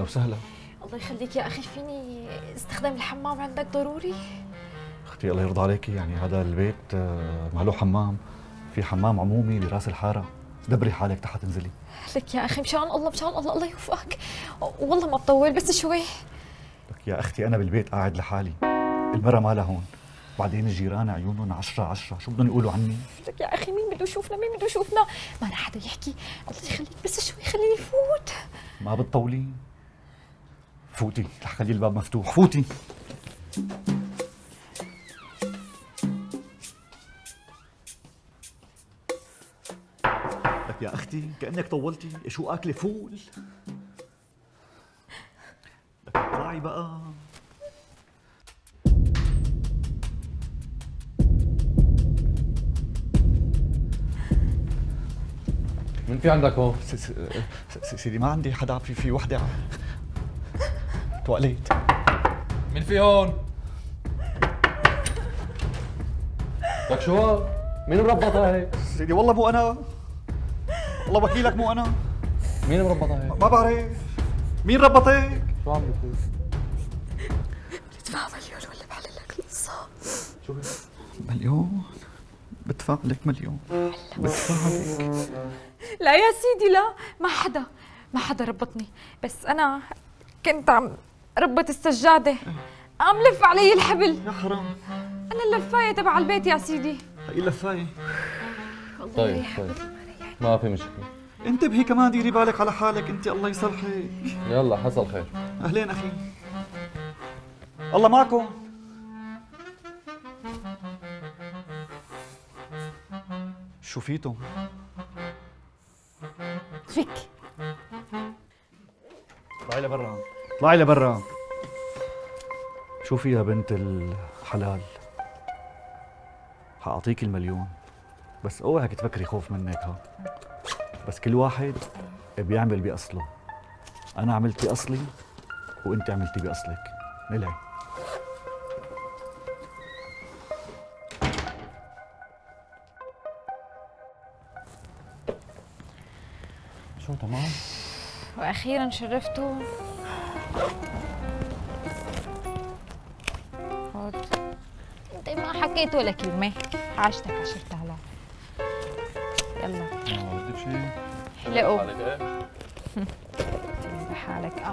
اهلا وسهلا. الله يخليك يا اخي، فيني استخدم الحمام عندك ضروري؟ اختي الله يرضى عليكي، يعني هذا البيت ما له حمام، في حمام عمومي براس الحاره، دبري حالك تحت انزلي. لك يا اخي مشان الله مشان الله، الله يوفقك، والله ما تطول بس شوي. لك يا اختي انا بالبيت قاعد لحالي، المرة ما لها هون، بعدين الجيران عيونهم 10/10، شو بدهم يقولوا عني؟ لك يا اخي مين بده يشوفنا، مين بده يشوفنا؟ ما رح حدا يحكي، الله يخليك بس شوي خليني فوت. ما بتطولي، فوتي رح خلي الباب مفتوح، فوتي. لك يا اختي كأنك طولتي، شو اكله فول؟ لك اطلعي بقى. مين في عندك هون؟ سيدي ما عندي حدا، في وحده تواليت. مين في هون؟ لك شو هون؟ مين مربطها هيك؟ سيدي والله مو انا، والله وكيلك مو انا. مين مربطها هيك؟ ما بعرف مين ربطك؟ شو عم بتقول؟ بدفع مليون ولا بحل لك القصة؟ شو هيك؟ مليون؟ بدفع لك مليون، بدفع لك. لا يا سيدي لا، ما حدا ربطني، بس انا كنت عم ربط السجادة، عم لف علي الحبل. يا حرام، انا اللفاية تبع البيت يا سيدي. هي اللفاية. طيب ما في مشكلة. انتبهي كمان، ديري بالك على حالك انت، الله يصلحك. يلا حصل خير. اهلين اخي، الله معكم. شو فيتم؟ فيك اطلعي لبرا، اطلعي لبرا. شوفي يا بنت الحلال، حاعطيك المليون، بس اوعك تفكري خوف منك ها، بس كل واحد بيعمل بأصله. انا عملت بأصلي وانت عملتي بأصلك، نلعب. شو تمام؟ واخيرا شرفتوا. خد، انت ما حكيت ولا كلمة، حاجتك عشرت على. يلا بدك شيء؟ حلقوا حالك ايه؟ بحالك.